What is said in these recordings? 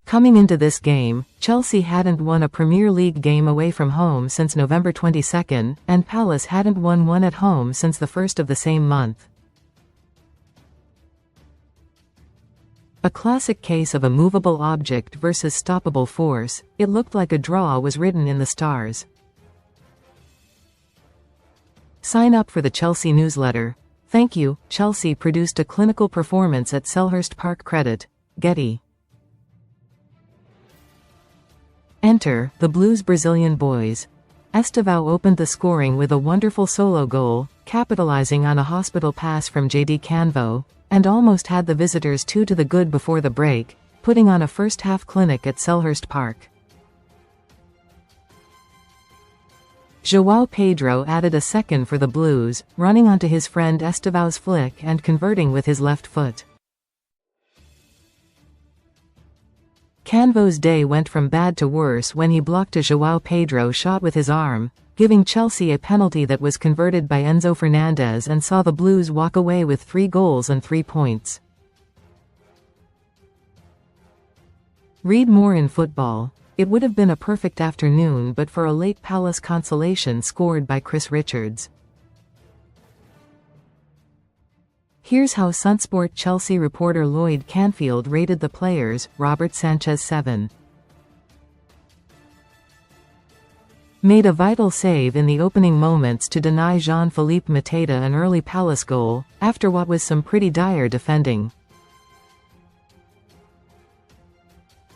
Coming into this game, Chelsea hadn't won a Premier League game away from home since November 22, and Palace hadn't won one at home since the 1st of the same month. A classic case of a movable object versus stoppable force, it looked like a draw was written in the stars. Sign up for the Chelsea newsletter. Thank you. Chelsea produced a clinical performance at Selhurst ParkCredit, Getty. Enter the Blues Brazilian boys. Estevao opened the scoring with a wonderful solo goal, capitalizing on a hospital pass from Jaydee Canvot, and almost had the visitors 2 to the good before the break, putting on a first-half clinic at Selhurst Park. Joao Pedro added a second for the Blues, running onto his friend Estevao's flick and converting with his left foot. Canvot's day went from bad to worse when he blocked a Joao Pedro shot with his arm, giving Chelsea a penalty that was converted by Enzo Fernandez and saw the Blues walk away with 3 goals and 3 points. Read more in football. It would have been a perfect afternoon but for a late Palace consolation scored by Chris Richards. Here's how Sunsport Chelsea reporter Lloyd Canfield rated the players. Robert Sanchez 7. Made a vital save in the opening moments to deny Jean-Philippe Mateta an early Palace goal, after what was some pretty dire defending.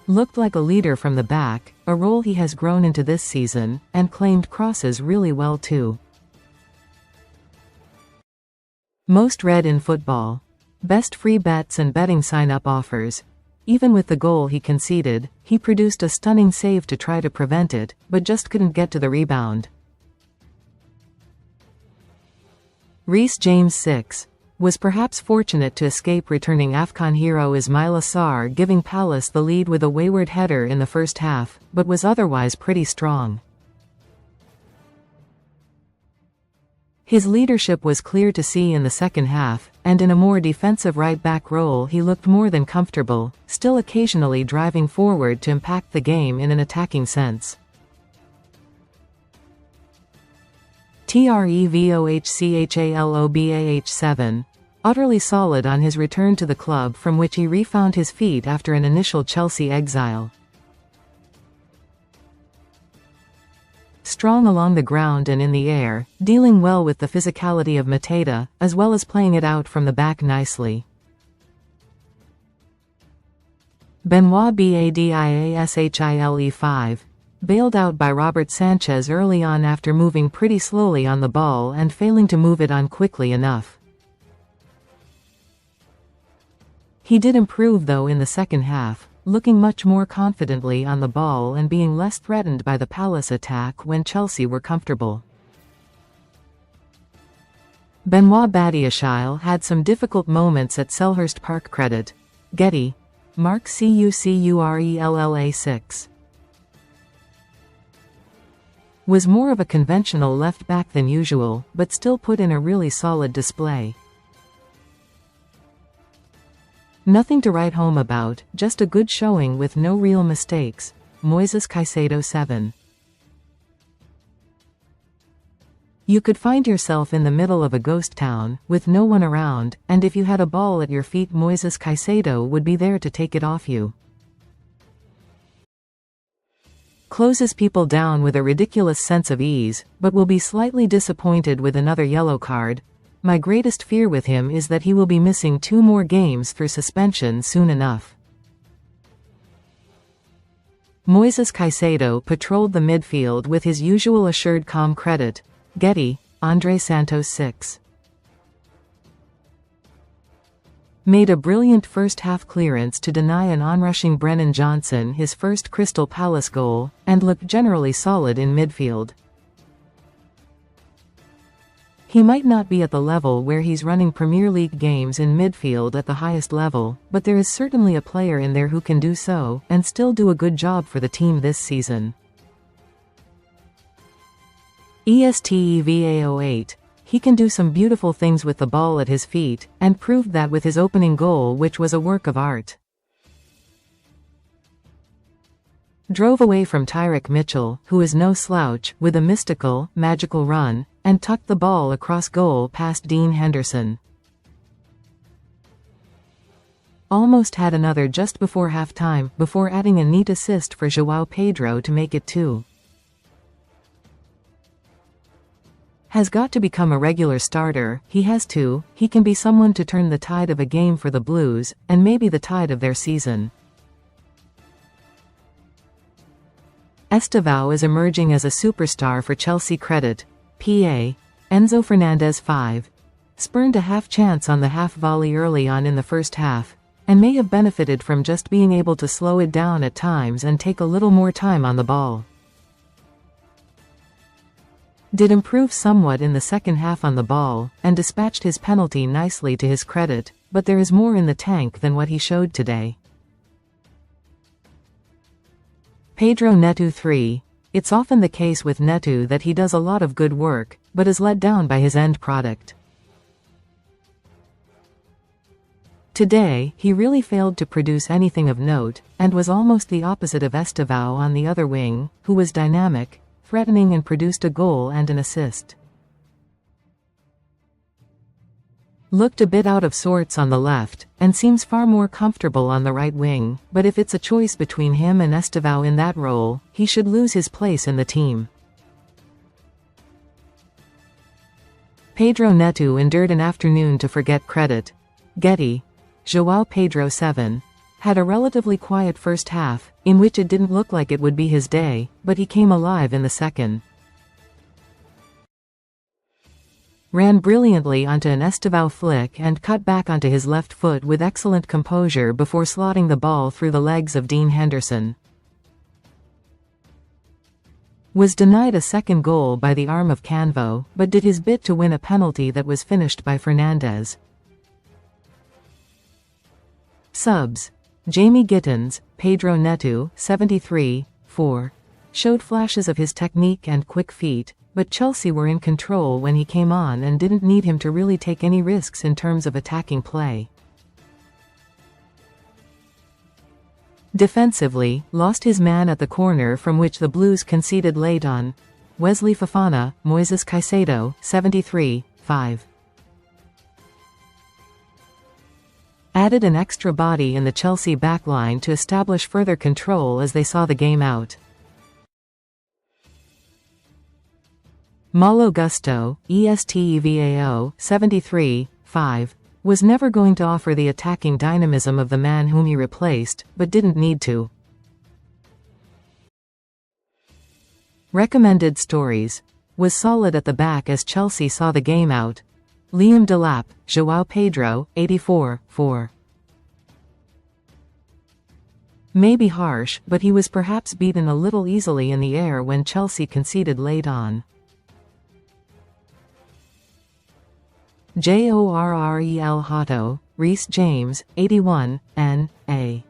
Looked like a leader from the back, a role he has grown into this season, and claimed crosses really well too. Most read in football. Best free bets and betting sign-up offers. Even with the goal he conceded, he produced a stunning save to try to prevent it, but just couldn't get to the rebound. Reece James 6. Was perhaps fortunate to escape returning AFCON hero Ismaila Sarr giving Palace the lead with a wayward header in the first half, but was otherwise pretty strong. His leadership was clear to see in the second half, and in a more defensive right-back role he looked more than comfortable, still occasionally driving forward to impact the game in an attacking sense. Trevohchalobah 7. Utterly solid on his return to the club from which he refound his feet after an initial Chelsea exile. Strong along the ground and in the air, dealing well with the physicality of Mateta, as well as playing it out from the back nicely. Benoit Badiashile 5. Bailed out by Robert Sanchez early on after moving pretty slowly on the ball and failing to move it on quickly enough. He did improve though in the second half, looking much more confidently on the ball and being less threatened by the Palace attack when Chelsea were comfortable. Benoit Badiashile had some difficult moments at Selhurst ParkCredit, Getty. Mark Cucurella 6. Was more of a conventional left back than usual, but still put in a really solid display. Nothing to write home about, just a good showing with no real mistakes. Moises Caicedo 7. You could find yourself in the middle of a ghost town, with no one around, and if you had a ball at your feet Moises Caicedo would be there to take it off you. Closes people down with a ridiculous sense of ease, but will be slightly disappointed with another yellow card. My greatest fear with him is that he will be missing 2 more games through suspension soon enough. Moises Caicedo patrolled the midfield with his usual assured calm credit. Getty, Andre Santos 6. Made a brilliant first-half clearance to deny an onrushing Brennan Johnson his first Crystal Palace goal, and looked generally solid in midfield. He might not be at the level where he's running Premier League games in midfield at the highest level, but there is certainly a player in there who can do so, and still do a good job for the team this season. Estevao 8. He can do some beautiful things with the ball at his feet, and proved that with his opening goal which was a work of art. Drove away from Tyrick Mitchell, who is no slouch, with a mystical, magical run, and tucked the ball across goal past Dean Henderson. Almost had another just before half-time, before adding a neat assist for Joao Pedro to make it 2. Has got to become a regular starter, he has to. He can be someone to turn the tide of a game for the Blues, and maybe the tide of their season. Estevao is emerging as a superstar for Chelsea credit. PA. Enzo Fernandez 5. Spurned a half-chance on the half-volley early on in the first half, and may have benefited from just being able to slow it down at times and take a little more time on the ball. Did improve somewhat in the second half on the ball, and dispatched his penalty nicely to his credit, but there is more in the tank than what he showed today. Pedro Neto 3. It's often the case with Neto that he does a lot of good work, but is let down by his end product. Today, he really failed to produce anything of note, and was almost the opposite of Estevao on the other wing, who was dynamic, threatening and produced a goal and an assist. Looked a bit out of sorts on the left, and seems far more comfortable on the right wing, but if it's a choice between him and Estevao in that role, he should lose his place in the team. Pedro Neto endured an afternoon to forget credit. Getty. Joao Pedro 7. Had a relatively quiet first half, in which it didn't look like it would be his day, but he came alive in the second. Ran brilliantly onto an Estevao flick and cut back onto his left foot with excellent composure before slotting the ball through the legs of Dean Henderson. Was denied a second goal by the arm of Canvot, but did his bit to win a penalty that was finished by Fernandez. Subs. Jamie Gittins, Pedro Neto, 73, 4. Showed flashes of his technique and quick feet, but Chelsea were in control when he came on and didn't need him to really take any risks in terms of attacking play. Defensively, lost his man at the corner from which the Blues conceded late on. Wesley Fofana, Moises Caicedo, 73, 5. Added an extra body in the Chelsea backline to establish further control as they saw the game out. Malo Gusto, Estevao, 73, 5. Was never going to offer the attacking dynamism of the man whom he replaced, but didn't need to. Recommended stories. Was solid at the back as Chelsea saw the game out. Liam Delap, Joao Pedro, 84, 4. Maybe harsh, but he was perhaps beaten a little easily in the air when Chelsea conceded late on. Jorrel Hato, Reece James, 81, N.A.